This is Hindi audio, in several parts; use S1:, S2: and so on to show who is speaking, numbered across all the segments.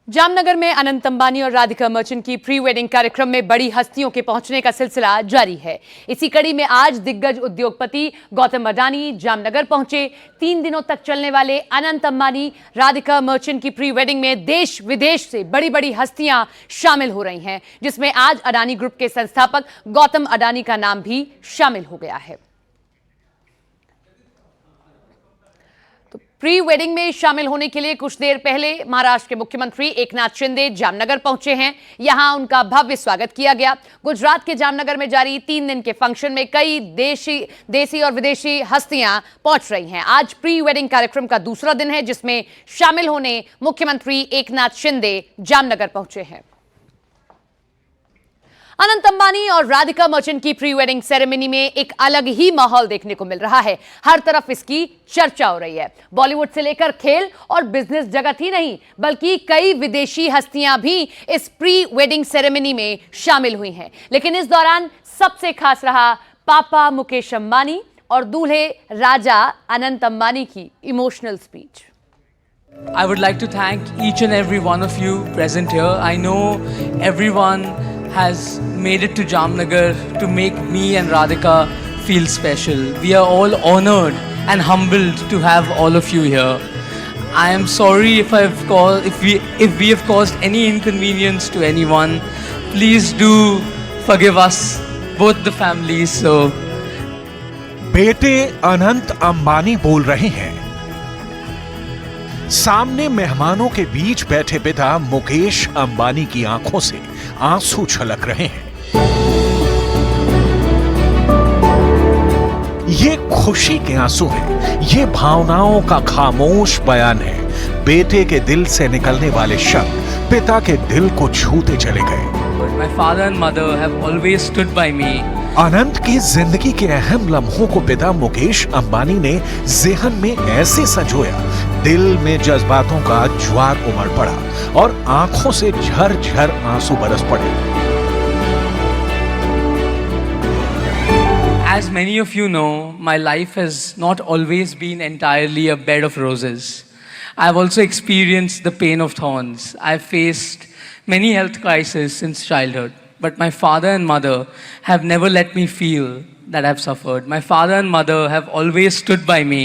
S1: जामनगर में अनंत अंबानी और राधिका मर्चेंट की प्री वेडिंग कार्यक्रम में बड़ी हस्तियों के पहुंचने का सिलसिला जारी है। इसी कड़ी में आज दिग्गज उद्योगपति गौतम अडानी जामनगर पहुंचे। 3 दिनों तक चलने वाले अनंत अंबानी राधिका मर्चेंट की प्री वेडिंग में देश विदेश से बड़ी बड़ी हस्तियां शामिल हो रही हैं, जिसमें आज अडानी ग्रुप के संस्थापक गौतम अडानी का नाम भी शामिल हो गया है। प्री वेडिंग में शामिल होने के लिए कुछ देर पहले महाराष्ट्र के मुख्यमंत्री एकनाथ शिंदे जामनगर पहुंचे हैं। यहां उनका भव्य स्वागत किया गया। गुजरात के जामनगर में जारी 3 दिन के फंक्शन में कई देसी और विदेशी हस्तियां पहुंच रही हैं। आज प्री वेडिंग कार्यक्रम का दूसरा दिन है, जिसमें शामिल होने मुख्यमंत्री एकनाथ शिंदे जामनगर पहुंचे हैं। अनंत अंबानी और राधिका मर्चेंट की प्री वेडिंग सेरेमनी में एक अलग ही माहौल देखने को मिल रहा है। हर तरफ इसकी चर्चा हो रही है। बॉलीवुड से लेकर खेल और बिजनेस जगत ही नहीं, बल्कि कई विदेशी हस्तियां भी इस प्री वेडिंग सेरेमनी में शामिल हुई हैं। लेकिन इस दौरान सबसे खास रहा पापा मुकेश अंबानी और दूल्हे राजा अनंत अंबानी की emotional speech.
S2: I would like to thank each and every one of you present here. I know everyone has made it to Jamnagar to make me and Radhika feel special. We are all honored and humbled to have all of you here. I am sorry if we have caused any inconvenience to anyone. Please do forgive us, both the families. So,
S3: बेटे अनंत अंबानी बोल रहे हैं। सामने मेहमानों के बीच बैठे पिता मुकेश अंबानी की आंखों से आंसू छलक रहे हैं। ये खुशी के आंसू हैं, ये भावनाओं का खामोश बयान है। बेटे के दिल से निकलने वाले शब्द पिता के दिल को छूते चले गए।
S2: My father and mother have always stood by me.
S3: अनंत की जिंदगी के अहम लम्हों को पिता मुकेश अंबानी ने ज़हन में ऐसे संजोया, दिल में जज्बातों का ज्वार उमड़ पड़ा और आंखों से झरझर आंसू बरस पड़े।
S2: As many of you know, my life has not always been entirely a bed of roses. I've also experienced the pain of thorns. I've faced many health crises since childhood, but my father and mother have never let me feel that I've suffered. My father and mother have always stood by me,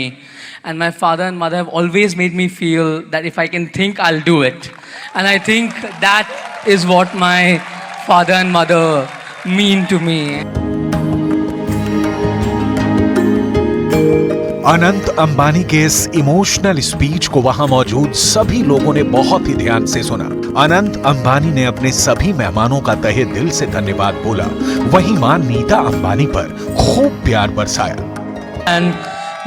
S2: and my father and mother have always made me feel that if I can think, I'll do it. And I think that is what my father and mother mean to me.
S3: Anant Ambani के इस इमोशनल स्पीच को वहां मौजूद सभी लोगों ने बहुत ही ध्यान से सुना। अनंत अंबानी ने अपने सभी मेहमानों का तहे दिल से धन्यवाद बोला। वहीं मां नीता अंबानी पर खूब प्यार बरसाया।
S2: And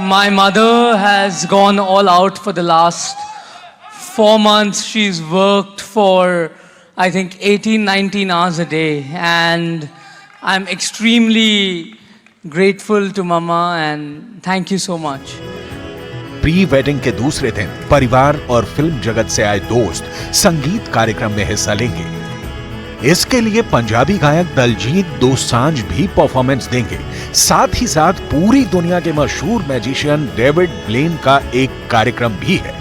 S2: my mother has gone all out for the last 4 months. She's worked for, I think, 18-19 hours a day, and I'm extremely grateful to Mama and thank you so much.
S3: Pre wedding के दूसरे दिन परिवार और फिल्म जगत से आए दोस्त संगीत कार्यक्रम में हिस्सा लेंगे। इसके लिए पंजाबी गायक दलजीत दोसांझ भी परफॉर्मेंस देंगे। साथ ही साथ पूरी दुनिया के मशहूर मैजिशियन डेविड ब्लेन का एक कार्यक्रम भी है।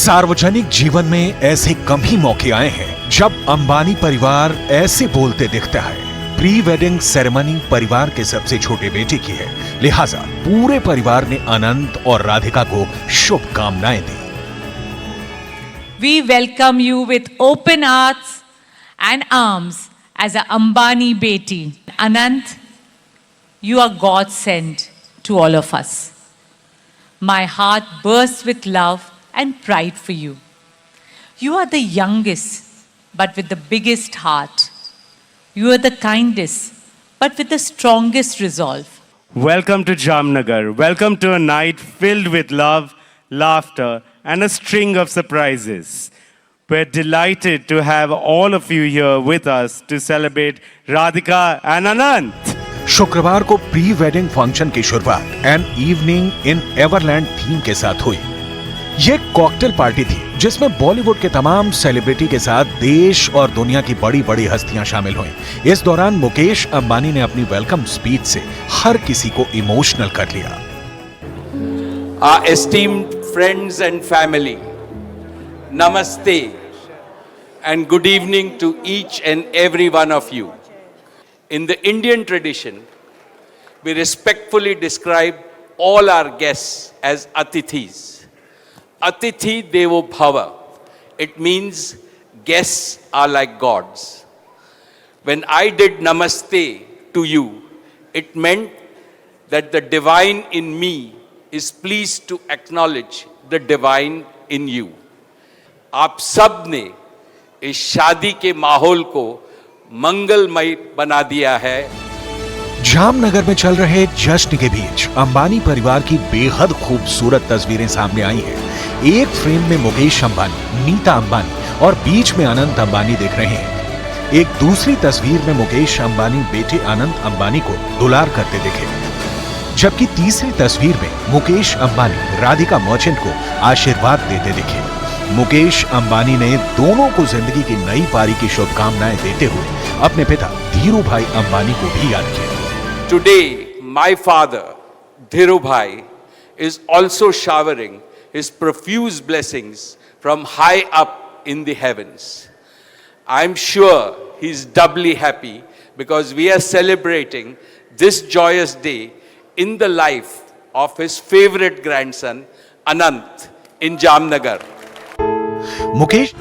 S3: सार्वजनिक जीवन में ऐसे कम ही मौके आए हैं जब अंबानी परिवार ऐसे बोलते दिखता है। प्री वेडिंग सेरेमनी परिवार के सबसे छोटे बेटे की है, लिहाजा पूरे परिवार ने अनंत और राधिका को शुभकामनाएं दी।
S4: We welcome you with open hearts and arms as a Ambani beti. Anant, you are God sent to all of us. My heart bursts with love and pride for you. You are the youngest, but with the biggest heart. You are the kindest, but with the strongest resolve.
S5: Welcome to Jamnagar. Welcome to a night filled with love, laughter, and a string of surprises. We're delighted to have all of you here with us to celebrate Radhika and Anant.
S3: शुक्रवार को प्री वेडिंग फंक्शन की शुरुआत an evening in Everland theme के साथ हुई। ये कॉकटेल पार्टी थी जिसमें बॉलीवुड के तमाम सेलिब्रिटी के साथ देश और दुनिया की बड़ी बड़ी हस्तियां शामिल हुईं। इस दौरान मुकेश अंबानी ने अपनी वेलकम स्पीच से हर किसी को इमोशनल कर लिया।
S6: Our esteemed friends and family, Namaste. and good evening to each and every one of you. In the Indian tradition, we respectfully describe all our guests as Atithis. Atithi Devo Bhava. It means guests are like gods. When I did Namaste to you, it meant that the divine in me is pleased to acknowledge the divine in you. आप सब ने इस शादी के माहौल को मंगलमय बना दिया है.
S3: जामनगर में चल रहे जश्न के बीच अंबानी परिवार की बेहद खूबसूरत तस्वीरें सामने आई हैं। एक फ्रेम में मुकेश अंबानी, नीता अंबानी और बीच में अनंत अंबानी दिख रहे हैं। एक दूसरी तस्वीर में मुकेश अंबानी बेटे अनंत अंबानी को दुलार करते दिखे, जबकि तीसरी तस्वीर में मुकेश अंबानी राधिका मर्चेंट को आशीर्वाद देते दिखे। मुकेश अंबानी ने दोनों को जिंदगी की नई पारी की शुभकामनाएं देते हुए अपने पिता धीरू भाई अंबानी को भी याद किया।
S6: Today, my father, Dhiru Bhai, is also showering his profuse blessings from high up in the heavens. I'm sure he's doubly happy because we are celebrating this joyous day in the life of his favorite grandson, Anant, in Jamnagar.
S3: Mukesh